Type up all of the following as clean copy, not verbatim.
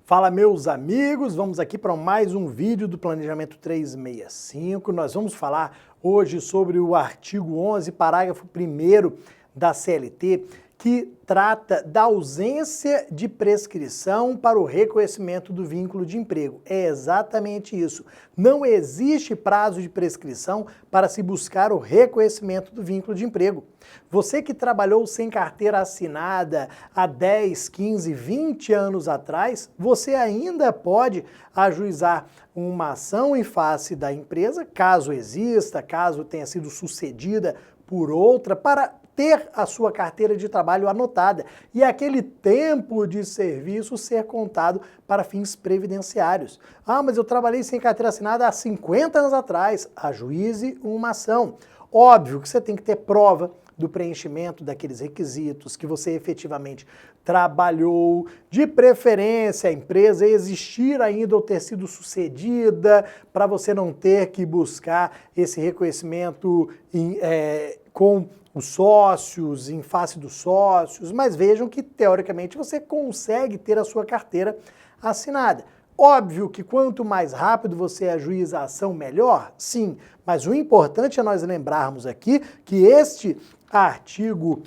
Fala, meus amigos, vamos aqui para mais um vídeo do Planejamento 365. Nós vamos falar hoje sobre o artigo 11, parágrafo 1º da CLT, que trata da ausência de prescrição para o reconhecimento do vínculo de emprego. É exatamente isso. Não existe prazo de prescrição para se buscar o reconhecimento do vínculo de emprego. Você que trabalhou sem carteira assinada há 10, 15, 20 anos atrás, você ainda pode ajuizar uma ação em face da empresa, caso exista, caso tenha sido sucedida por outra, para ter a sua carteira de trabalho anotada e aquele tempo de serviço ser contado para fins previdenciários. Ah, mas eu trabalhei sem carteira assinada há 50 anos atrás. Ajuize uma ação. Óbvio que você tem que ter prova do preenchimento daqueles requisitos, que você efetivamente trabalhou, de preferência a empresa existir ainda ou ter sido sucedida, para você não ter que buscar esse reconhecimento com os sócios, em face dos sócios, mas vejam que teoricamente você consegue ter a sua carteira assinada. Óbvio que quanto mais rápido você ajuiza a ação, melhor, sim, mas o importante é nós lembrarmos aqui que este artigo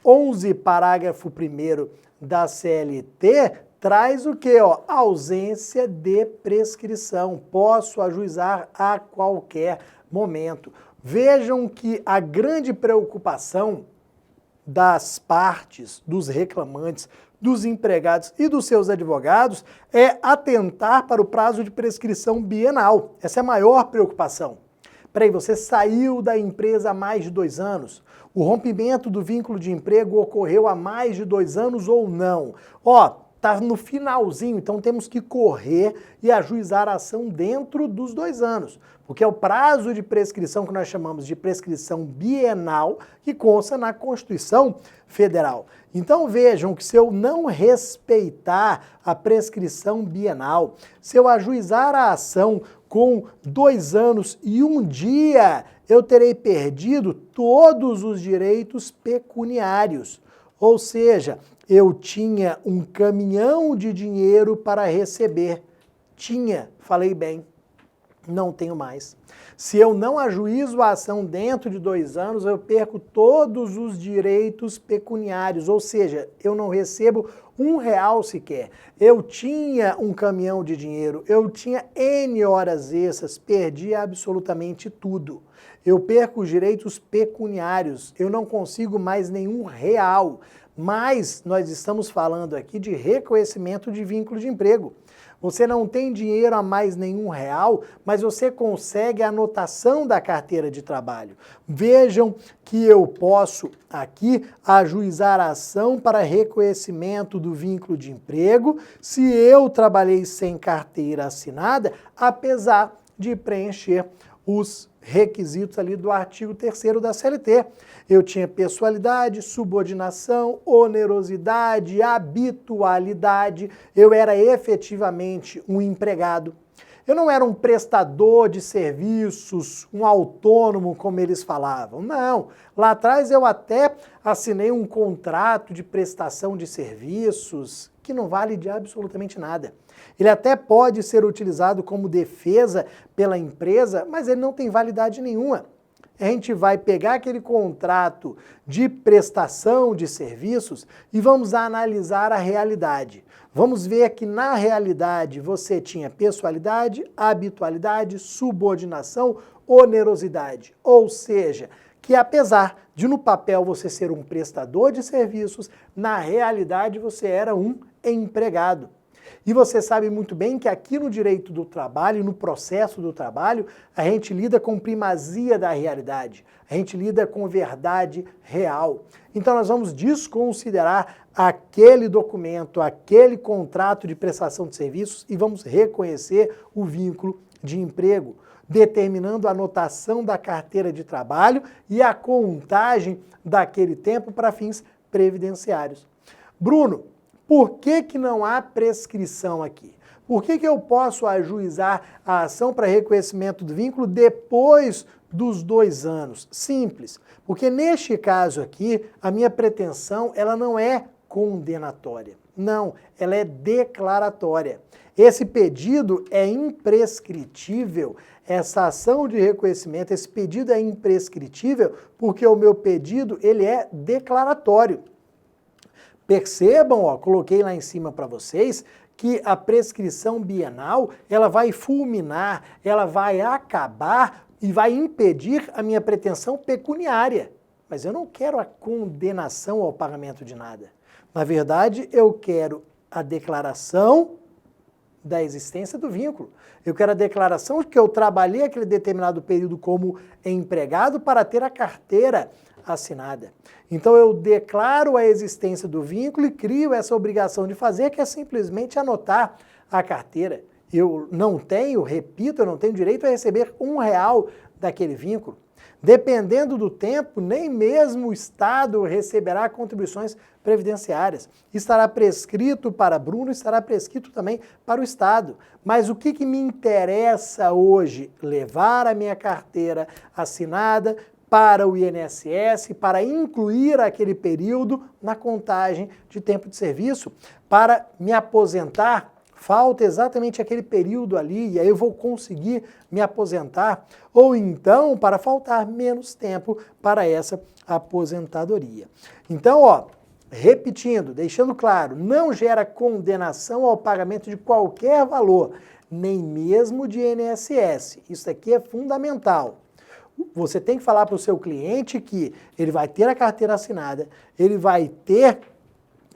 11, parágrafo 1º da CLT traz o quê? Ausência de prescrição. Posso ajuizar a qualquer momento. Vejam que a grande preocupação das partes, dos reclamantes, dos empregados e dos seus advogados é atentar para o prazo de prescrição bienal. Essa é a maior preocupação. Peraí, você saiu da empresa há mais de 2 anos? O rompimento do vínculo de emprego ocorreu há mais de 2 anos ou não? Tá no finalzinho, então temos que correr e ajuizar a ação dentro dos 2 anos, porque é o prazo de prescrição que nós chamamos de prescrição bienal, que consta na Constituição Federal. Então vejam que se eu não respeitar a prescrição bienal, se eu ajuizar a ação com 2 anos e 1 dia, eu terei perdido todos os direitos pecuniários. Ou seja, eu tinha um caminhão de dinheiro para receber. Falei bem, não tenho mais. Se eu não ajuizo a ação dentro de 2 anos, eu perco todos os direitos pecuniários, ou seja, eu não recebo R$1 sequer. Eu tinha um caminhão de dinheiro, eu tinha N horas extras, perdi absolutamente tudo. Eu perco os direitos pecuniários, eu não consigo mais nenhum real. Mas nós estamos falando aqui de reconhecimento de vínculo de emprego. Você não tem dinheiro a mais nenhum real, mas você consegue a anotação da carteira de trabalho. Vejam que eu posso aqui ajuizar a ação para reconhecimento do vínculo de emprego se eu trabalhei sem carteira assinada, apesar de preencher os requisitos ali do artigo 3º da CLT. Eu tinha pessoalidade, subordinação, onerosidade, habitualidade, eu era efetivamente um empregado. Eu não era um prestador de serviços, um autônomo, como eles falavam. Não, lá atrás eu até assinei um contrato de prestação de serviços que não vale de absolutamente nada. Ele até pode ser utilizado como defesa pela empresa, mas ele não tem validade nenhuma. A gente vai pegar aquele contrato de prestação de serviços e vamos analisar a realidade. Vamos ver que na realidade você tinha pessoalidade, habitualidade, subordinação, onerosidade. Ou seja, que apesar de no papel você ser um prestador de serviços, na realidade você era um empregado. E você sabe muito bem que aqui no direito do trabalho, no processo do trabalho, a gente lida com primazia da realidade, a gente lida com verdade real. Então nós vamos desconsiderar aquele documento, aquele contrato de prestação de serviços e vamos reconhecer o vínculo de emprego, determinando a anotação da carteira de trabalho e a contagem daquele tempo para fins previdenciários. Bruno, por que não há prescrição aqui? Por que eu posso ajuizar a ação para reconhecimento do vínculo depois dos 2 anos? Simples, porque neste caso aqui, a minha pretensão ela não é condenatória. Não, ela é declaratória. Esse pedido é imprescritível, essa ação de reconhecimento, esse pedido é imprescritível porque o meu pedido ele é declaratório. Percebam, ó, coloquei lá em cima para vocês, que a prescrição bienal ela vai fulminar, ela vai acabar e vai impedir a minha pretensão pecuniária. Mas eu não quero a condenação ao pagamento de nada. Na verdade, eu quero a declaração da existência do vínculo. Eu quero a declaração de que eu trabalhei aquele determinado período como empregado para ter a carteira assinada. Então eu declaro a existência do vínculo e crio essa obrigação de fazer, que é simplesmente anotar a carteira. Eu não tenho, repito, eu não tenho direito a receber R$1 daquele vínculo. Dependendo do tempo, nem mesmo o Estado receberá contribuições previdenciárias. Estará prescrito para Bruno, estará prescrito também para o Estado. Mas o que me interessa hoje? Levar a minha carteira assinada para o INSS, para incluir aquele período na contagem de tempo de serviço, para me aposentar. Falta exatamente aquele período ali e aí eu vou conseguir me aposentar, ou então para faltar menos tempo para essa aposentadoria. Então, ó, repetindo, deixando claro, não gera condenação ao pagamento de qualquer valor, nem mesmo de INSS. Isso aqui é fundamental. Você tem que falar para o seu cliente que ele vai ter a carteira assinada, ele vai ter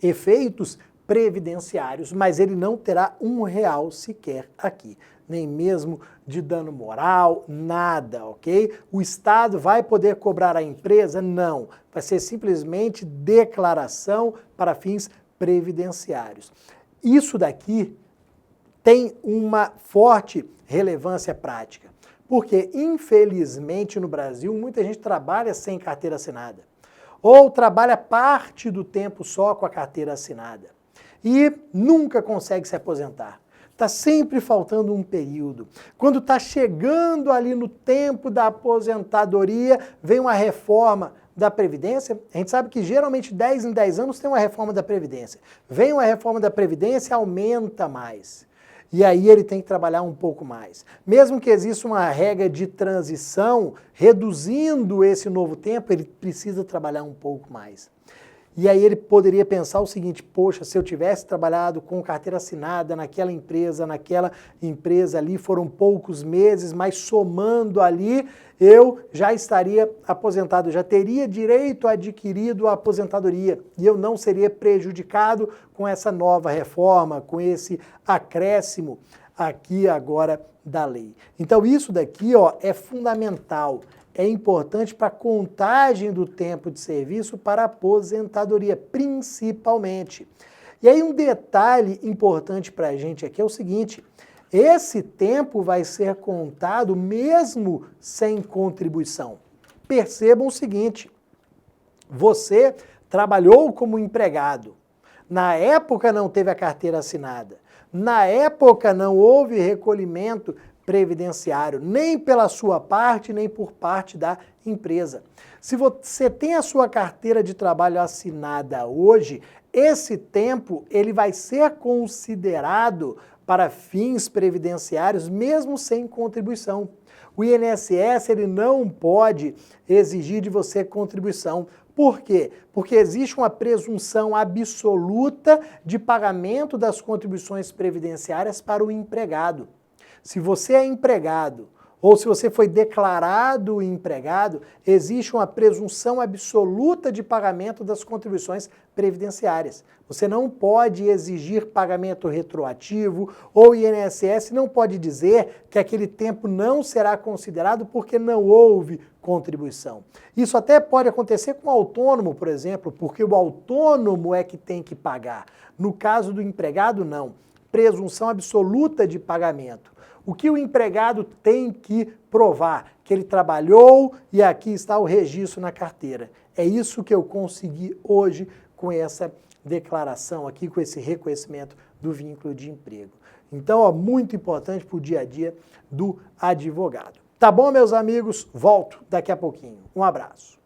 efeitos previdenciários, mas ele não terá R$1 sequer aqui, nem mesmo de dano moral, nada, ok? O Estado vai poder cobrar a empresa? Não, vai ser simplesmente declaração para fins previdenciários. Isso daqui tem uma forte relevância prática, porque infelizmente no Brasil muita gente trabalha sem carteira assinada, ou trabalha parte do tempo só com a carteira assinada. E nunca consegue se aposentar. Está sempre faltando um período. Quando está chegando ali no tempo da aposentadoria, vem uma reforma da Previdência. A gente sabe que geralmente 10 em 10 anos tem uma reforma da Previdência. Vem uma reforma da Previdência, aumenta mais. E aí ele tem que trabalhar um pouco mais. Mesmo que exista uma regra de transição, reduzindo esse novo tempo, ele precisa trabalhar um pouco mais. E aí ele poderia pensar o seguinte, poxa, se eu tivesse trabalhado com carteira assinada naquela empresa ali, foram poucos meses, mas somando ali, eu já estaria aposentado, já teria direito adquirido a aposentadoria e eu não seria prejudicado com essa nova reforma, com esse acréscimo aqui agora da lei. Então isso daqui, ó, é fundamental. É importante para a contagem do tempo de serviço para a aposentadoria, principalmente. E aí um detalhe importante para a gente aqui é o seguinte, esse tempo vai ser contado mesmo sem contribuição. Percebam o seguinte, você trabalhou como empregado, na época não teve a carteira assinada, na época não houve recolhimento previdenciário, nem pela sua parte, nem por parte da empresa. Se você tem a sua carteira de trabalho assinada hoje, esse tempo ele vai ser considerado para fins previdenciários, mesmo sem contribuição. O INSS ele não pode exigir de você contribuição. Por quê? Porque existe uma presunção absoluta de pagamento das contribuições previdenciárias para o empregado. Se você é empregado ou se você foi declarado empregado, existe uma presunção absoluta de pagamento das contribuições previdenciárias. Você não pode exigir pagamento retroativo ou o INSS não pode dizer que aquele tempo não será considerado porque não houve contribuição. Isso até pode acontecer com o autônomo, por exemplo, porque o autônomo é que tem que pagar. No caso do empregado, não. Presunção absoluta de pagamento. O que o empregado tem que provar? Que ele trabalhou e aqui está o registro na carteira. É isso que eu consegui hoje com essa declaração aqui, com esse reconhecimento do vínculo de emprego. Então, ó, muito importante para o dia a dia do advogado. Tá bom, meus amigos? Volto daqui a pouquinho. Um abraço.